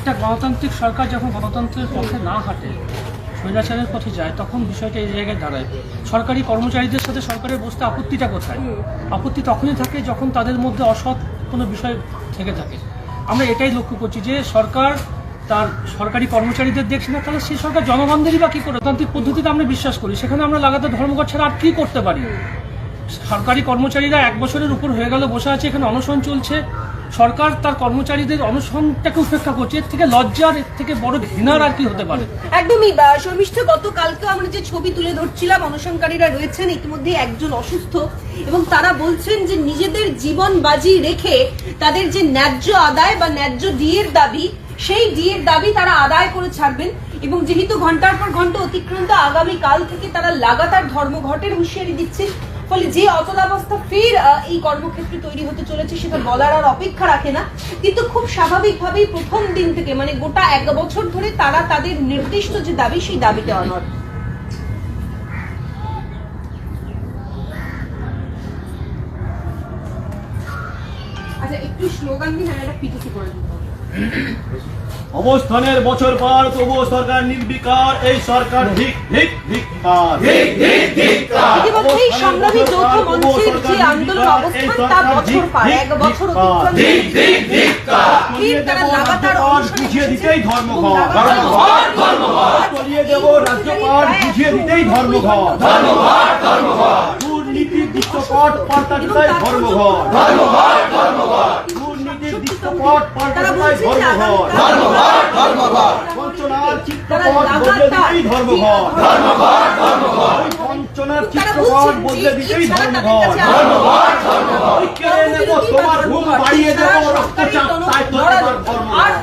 একটা গণতান্ত্রিক সরকার যখন গণতন্ত্রের পথে না হাঁটে, স্বৈরাচারের পথে যায়, তখন বিষয়টা এই জায়গায় দাঁড়ায়। সরকারি কর্মচারীদের সাথে সরকারের বসতে আপত্তিটা কোথায়? আপত্তি তখনই থাকে যখন তাদের মধ্যে অসৎ কোনো বিষয় থেকে থাকে। আমরা এটাই লক্ষ্য করছি যে সরকার তার সরকারি কর্মচারীদের দেখছে না, তাহলে সেই সরকার জনগণদেরই বা কী করে? গণতান্ত্রিক পদ্ধতিতে আমরা বিশ্বাস করি, সেখানে আমরা লাগাতার ধর্মঘট ছাড়া আর কী করতে পারি? সরকারি কর্মচারীরা 1 বছরের উপর হয়ে গেল বসে আছে, এখানে অনশন চলছে। সরকার তার কর্মচারীদের অনশনটাকে উপেক্ষা করছে। এর থেকে লজ্জার, এর থেকে বড় ঘৃণার আর কি হতে পারে? একদমই শর্মিষ্ঠ, গতকালকে আমরা যে ছবি তুলে ধরছিলাম, অনশনকারীরা রয়েছেন, ইতিমধ্যে একজন অসুস্থ এবং তারা বলছেন যে নিজেদের জীবন বাজি রেখে তাদের যে ন্যায্য আদায় বা ন্যায্য ডিএর দাবি, সেই ডিএর দাবি তারা আদায় করে ছাড়বেন। এবং যেহেতু ঘন্টার পর ঘন্টা অতিক্রান্ত, আগামী কাল থেকে তারা লাগাতার ধর্মঘটের হুঁশিয়ারি দিচ্ছে। ফলে যে অচলাবস্থা ফের এই কর্মক্ষেত্রে তৈরি হতে চলেছে সেটা বলার আর অপেক্ষা রাখে না। কিন্তু খুব স্বাভাবিকভাবেই প্রথম দিন থেকে, মানে গোটা 1 বছর ধরে তারা তাদের নির্দিষ্ট যে দাবি, সেই দাবিতে অনড়। আচ্ছা, একটু স্লোগান দিন, একটা পিটিসি করে দিন। অবস্থানের বছর পার, তবুও সরকার নির্বিকার। এই সরকার ঠিক ঠিক ধিক্কার, ঠিক ঠিক ধিক্কার। ইতিমধ্যেই সংগ্রামী যৌথ মঞ্চের যে আন্দোলন অবস্থান, তা বছর পার, 1 বছর অতিক্রান্ত, ঠিক ঠিক ধিক্কার। ফের তারা লাগাতার বুঝিয়ে দিতেই ধর্মঘট, ধর্মঘট ধর্মঘট। চলিয়ে দেব রাজ্যপাল, বুঝিয়ে দিতেই ধর্মঘট, ধর্মঘট ধর্মঘট। দুর্নীতির দৃশ্যপট পাল্টা দিতেই ধর্মঘট, ধর্মঘট ধর্মঘট। দুর্নীতির দৃশ্যপট পাল্টা দিতেই ধর্মঘট, ধর্মঘট ধর্মঘট। বঞ্চনার চিত্রপট বদলে দিতেই ধর্মঘট, ধর্মঘট ধর্মঘট। বঞ্চনার চিত্রপট বদলে দিতেই ধর্মঘট, ধর্মঘট ধর্মঘট। কেড়ে নেব তোমার ঘুম, বাড়িয়ে দেব রক্তচাপ, তাই তো তোমার ধর্মঘট।